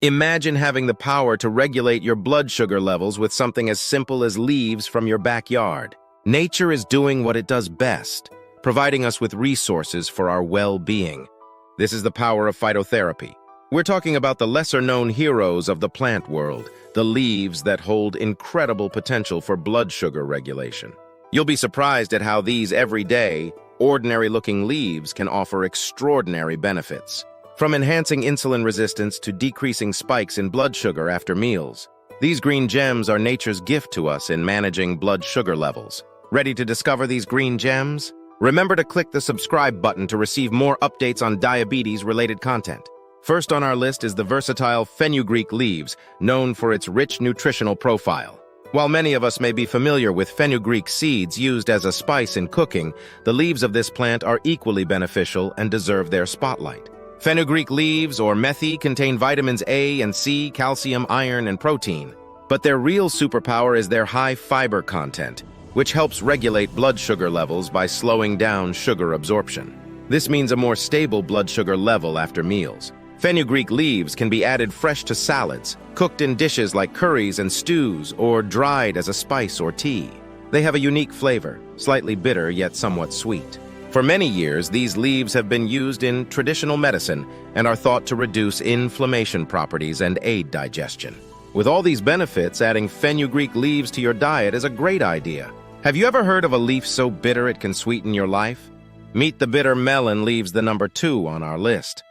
Imagine having the power to regulate your blood sugar levels with something as simple as leaves from your backyard. Nature is doing what it does best, providing us with resources for our well-being. This is the power of phytotherapy. We're talking about the lesser-known heroes of the plant world, the leaves that hold incredible potential for blood sugar regulation. You'll be surprised at how these everyday, ordinary-looking leaves can offer extraordinary benefits. From enhancing insulin resistance to decreasing spikes in blood sugar after meals, these green gems are nature's gift to us in managing blood sugar levels. Ready to discover these green gems? Remember to click the subscribe button to receive more updates on diabetes-related content. First on our list is the versatile fenugreek leaves, known for its rich nutritional profile. While many of us may be familiar with fenugreek seeds used as a spice in cooking, the leaves of this plant are equally beneficial and deserve their spotlight. Fenugreek leaves, or methi, contain vitamins A and C, calcium, iron, and protein. But their real superpower is their high fiber content, which helps regulate blood sugar levels by slowing down sugar absorption. This means a more stable blood sugar level after meals. Fenugreek leaves can be added fresh to salads, cooked in dishes like curries and stews, or dried as a spice or tea. They have a unique flavor, slightly bitter yet somewhat sweet. For many years, these leaves have been used in traditional medicine and are thought to reduce inflammation properties and aid digestion. With all these benefits, adding fenugreek leaves to your diet is a great idea. Have you ever heard of a leaf so bitter it can sweeten your life? Meet the bitter melon leaves, the number 2 on our list.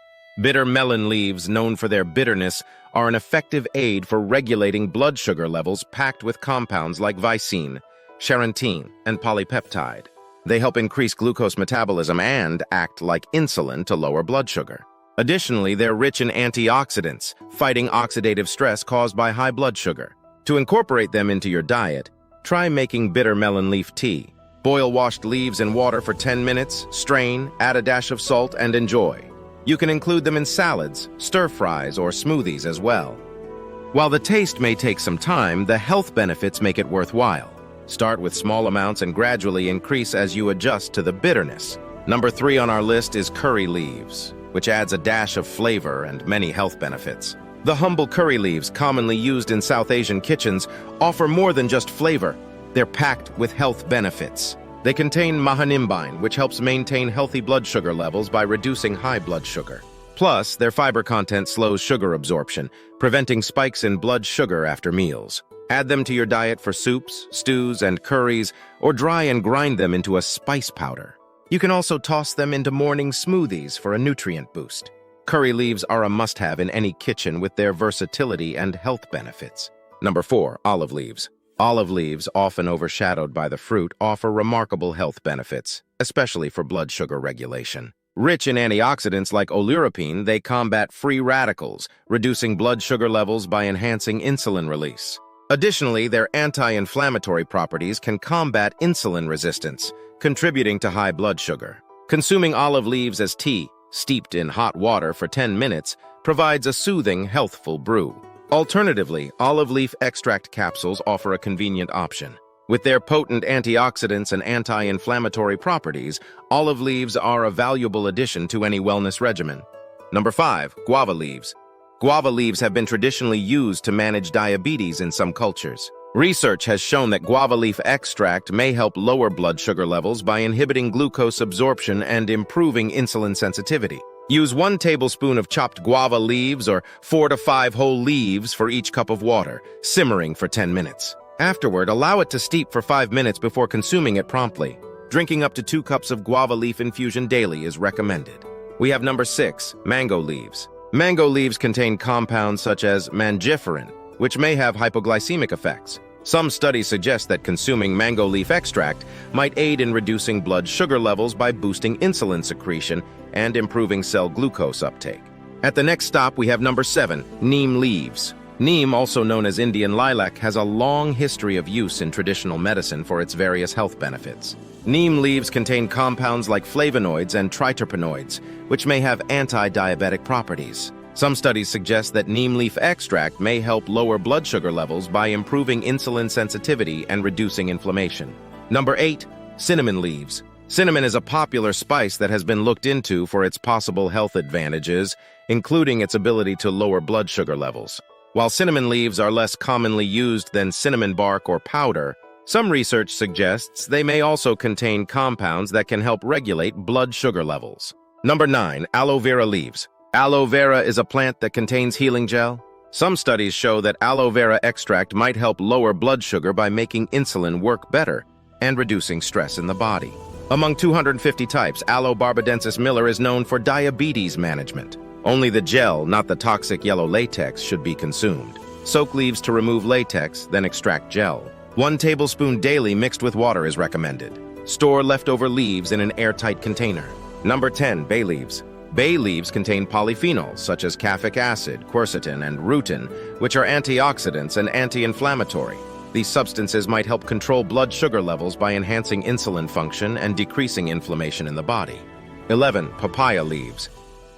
Bitter melon leaves, known for their bitterness, are an effective aid for regulating blood sugar levels packed with compounds like lysine, charantin, and polypeptide. They help increase glucose metabolism and act like insulin to lower blood sugar. Additionally, they're rich in antioxidants, fighting oxidative stress caused by high blood sugar. To incorporate them into your diet, try making bitter melon leaf tea. Boil washed leaves in water for 10 minutes, strain, add a dash of salt, and enjoy. You can include them in salads, stir-fries, or smoothies as well. While the taste may take some time, the health benefits make it worthwhile. Start with small amounts and gradually increase as you adjust to the bitterness. Number 3 on our list is curry leaves, which adds a dash of flavor and many health benefits. The humble curry leaves, commonly used in South Asian kitchens, offer more than just flavor. They're packed with health benefits. They contain mahanimbine, which helps maintain healthy blood sugar levels by reducing high blood sugar. Plus, their fiber content slows sugar absorption, preventing spikes in blood sugar after meals. Add them to your diet for soups, stews, and curries, or dry and grind them into a spice powder. You can also toss them into morning smoothies for a nutrient boost. Curry leaves are a must-have in any kitchen with their versatility and health benefits. Number 4, olive leaves. Olive leaves, often overshadowed by the fruit, offer remarkable health benefits, especially for blood sugar regulation. Rich in antioxidants like oleuropein, they combat free radicals, reducing blood sugar levels by enhancing insulin release. Additionally, their anti-inflammatory properties can combat insulin resistance, contributing to high blood sugar. Consuming olive leaves as tea, steeped in hot water for 10 minutes, provides a soothing, healthful brew. Alternatively, olive leaf extract capsules offer a convenient option. With their potent antioxidants and anti-inflammatory properties, olive leaves are a valuable addition to any wellness regimen. Number 5, guava leaves. Guava leaves have been traditionally used to manage diabetes in some cultures. Research has shown that guava leaf extract may help lower blood sugar levels by inhibiting glucose absorption and improving insulin sensitivity. Use 1 tablespoon of chopped guava leaves or 4 to 5 whole leaves for each cup of water, simmering for 10 minutes. Afterward, allow it to steep for 5 minutes before consuming it promptly. Drinking up to 2 cups of guava leaf infusion daily is recommended. We have number 6, mango leaves. Mango leaves contain compounds such as mangiferin, which may have hypoglycemic effects. Some studies suggest that consuming mango leaf extract might aid in reducing blood sugar levels by boosting insulin secretion and improving cell glucose uptake. At the next stop, we have number 7, neem leaves. Neem, also known as Indian lilac, has a long history of use in traditional medicine for its various health benefits. Neem leaves contain compounds like flavonoids and triterpenoids, which may have anti-diabetic properties. Some studies suggest that neem leaf extract may help lower blood sugar levels by improving insulin sensitivity and reducing inflammation. Number 8, cinnamon leaves. Cinnamon is a popular spice that has been looked into for its possible health advantages, including its ability to lower blood sugar levels. While cinnamon leaves are less commonly used than cinnamon bark or powder, some research suggests they may also contain compounds that can help regulate blood sugar levels. Number 9. Aloe vera leaves. Aloe vera is a plant that contains healing gel. Some studies show that aloe vera extract might help lower blood sugar by making insulin work better and reducing stress in the body. Among 250 types, Aloe barbadensis Miller is known for diabetes management. Only the gel, not the toxic yellow latex, should be consumed. Soak leaves to remove latex, then extract gel. 1 tablespoon daily mixed with water is recommended. Store leftover leaves in an airtight container. Number 10. Bay leaves. Bay leaves contain polyphenols such as caffeic acid, quercetin, and rutin, which are antioxidants and anti-inflammatory. These substances might help control blood sugar levels by enhancing insulin function and decreasing inflammation in the body. 11. Papaya leaves.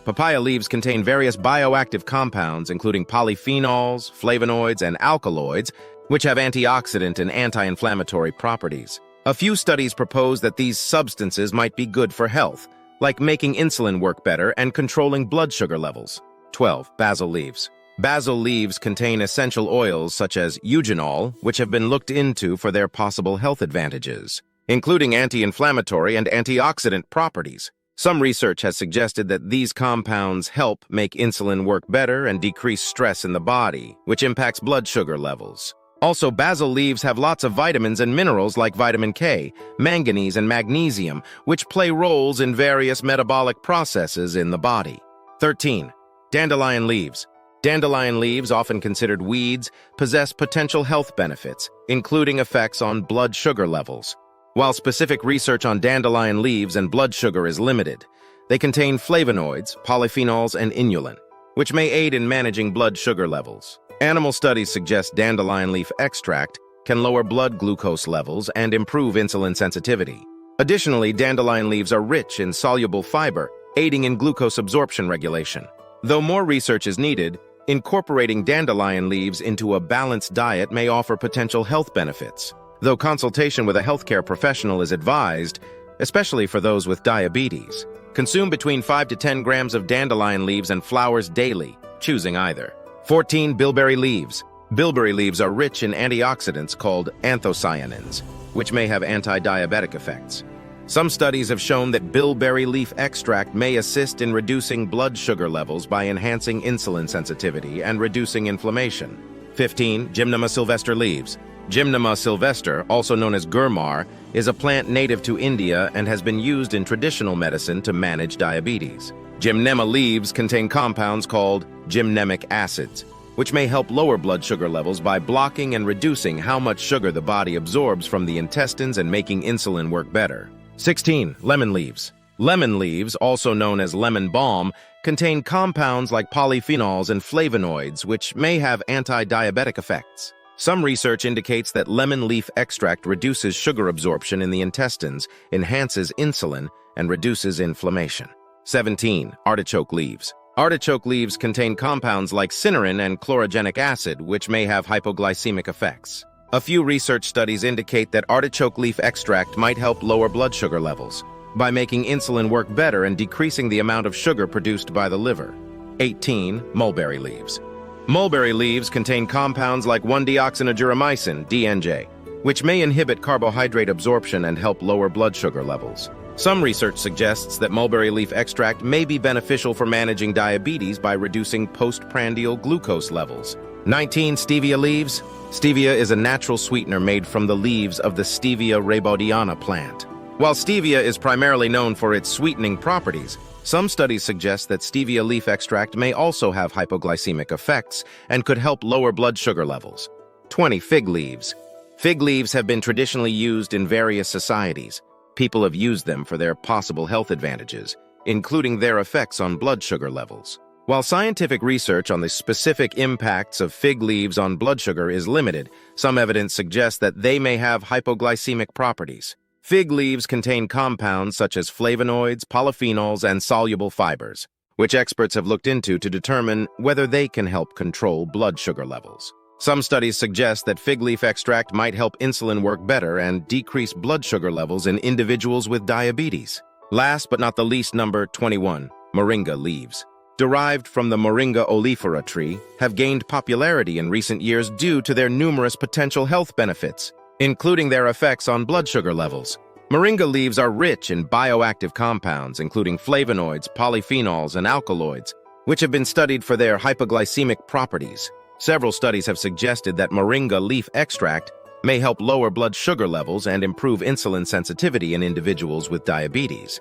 Papaya leaves contain various bioactive compounds, including polyphenols, flavonoids, and alkaloids, which have antioxidant and anti-inflammatory properties. A few studies propose that these substances might be good for health, like making insulin work better and controlling blood sugar levels. 12. Basil leaves. Basil leaves contain essential oils such as eugenol, which have been looked into for their possible health advantages, including anti-inflammatory and antioxidant properties. Some research has suggested that these compounds help make insulin work better and decrease stress in the body, which impacts blood sugar levels. Also, basil leaves have lots of vitamins and minerals like vitamin K, manganese, and magnesium, which play roles in various metabolic processes in the body. 13. Dandelion leaves. Dandelion leaves, often considered weeds, possess potential health benefits, including effects on blood sugar levels. While specific research on dandelion leaves and blood sugar is limited, they contain flavonoids, polyphenols, and inulin, which may aid in managing blood sugar levels. Animal studies suggest dandelion leaf extract can lower blood glucose levels and improve insulin sensitivity. Additionally, dandelion leaves are rich in soluble fiber, aiding in glucose absorption regulation. Though more research is needed, incorporating dandelion leaves into a balanced diet may offer potential health benefits, though consultation with a healthcare professional is advised, especially for those with diabetes. Consume between 5 to 10 grams of dandelion leaves and flowers daily, choosing either. 14. Bilberry leaves. Bilberry leaves are rich in antioxidants called anthocyanins, which may have anti-diabetic effects. Some studies have shown that bilberry leaf extract may assist in reducing blood sugar levels by enhancing insulin sensitivity and reducing inflammation. 15. Gymnema sylvester leaves. Gymnema sylvester, also known as gurmar, is a plant native to India and has been used in traditional medicine to manage diabetes. Gymnema leaves contain compounds called gymnemic acids, which may help lower blood sugar levels by blocking and reducing how much sugar the body absorbs from the intestines and making insulin work better. 16. Lemon leaves. Lemon leaves, also known as lemon balm, contain compounds like polyphenols and flavonoids, which may have anti-diabetic effects. Some research indicates that lemon leaf extract reduces sugar absorption in the intestines, enhances insulin, and reduces inflammation. 17. Artichoke leaves. Artichoke leaves contain compounds like cynarin and chlorogenic acid, which may have hypoglycemic effects. A few research studies indicate that artichoke leaf extract might help lower blood sugar levels by making insulin work better and decreasing the amount of sugar produced by the liver. 18. Mulberry leaves. Mulberry leaves contain compounds like 1-deoxyniduramycin, DNJ, which may inhibit carbohydrate absorption and help lower blood sugar levels. Some research suggests that mulberry leaf extract may be beneficial for managing diabetes by reducing postprandial glucose levels. 19. Stevia leaves. Stevia is a natural sweetener made from the leaves of the Stevia rebaudiana plant. While stevia is primarily known for its sweetening properties, some studies suggest that stevia leaf extract may also have hypoglycemic effects and could help lower blood sugar levels. 20. Fig leaves. Fig leaves have been traditionally used in various societies. People have used them for their possible health advantages, including their effects on blood sugar levels. While scientific research on the specific impacts of fig leaves on blood sugar is limited, some evidence suggests that they may have hypoglycemic properties. Fig leaves contain compounds such as flavonoids, polyphenols, and soluble fibers, which experts have looked into to determine whether they can help control blood sugar levels. Some studies suggest that fig leaf extract might help insulin work better and decrease blood sugar levels in individuals with diabetes. Last but not the least, number 21, moringa leaves. Derived from the Moringa oleifera tree, have gained popularity in recent years due to their numerous potential health benefits, including their effects on blood sugar levels. Moringa leaves are rich in bioactive compounds, including flavonoids, polyphenols, and alkaloids, which have been studied for their hypoglycemic properties. Several studies have suggested that moringa leaf extract may help lower blood sugar levels and improve insulin sensitivity in individuals with diabetes.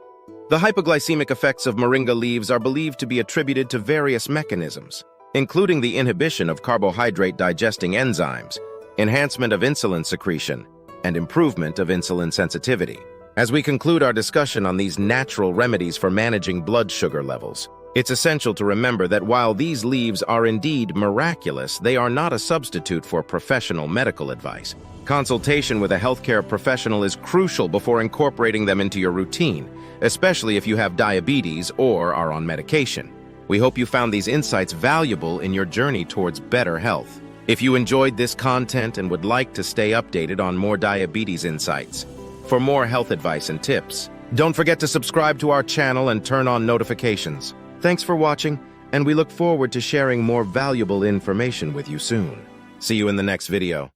The hypoglycemic effects of moringa leaves are believed to be attributed to various mechanisms, including the inhibition of carbohydrate-digesting enzymes, enhancement of insulin secretion, and improvement of insulin sensitivity. As we conclude our discussion on these natural remedies for managing blood sugar levels, it's essential to remember that while these leaves are indeed miraculous, they are not a substitute for professional medical advice. Consultation with a healthcare professional is crucial before incorporating them into your routine, especially if you have diabetes or are on medication. We hope you found these insights valuable in your journey towards better health. If you enjoyed this content and would like to stay updated on more diabetes insights, for more health advice and tips, don't forget to subscribe to our channel and turn on notifications. Thanks for watching, and we look forward to sharing more valuable information with you soon. See you in the next video.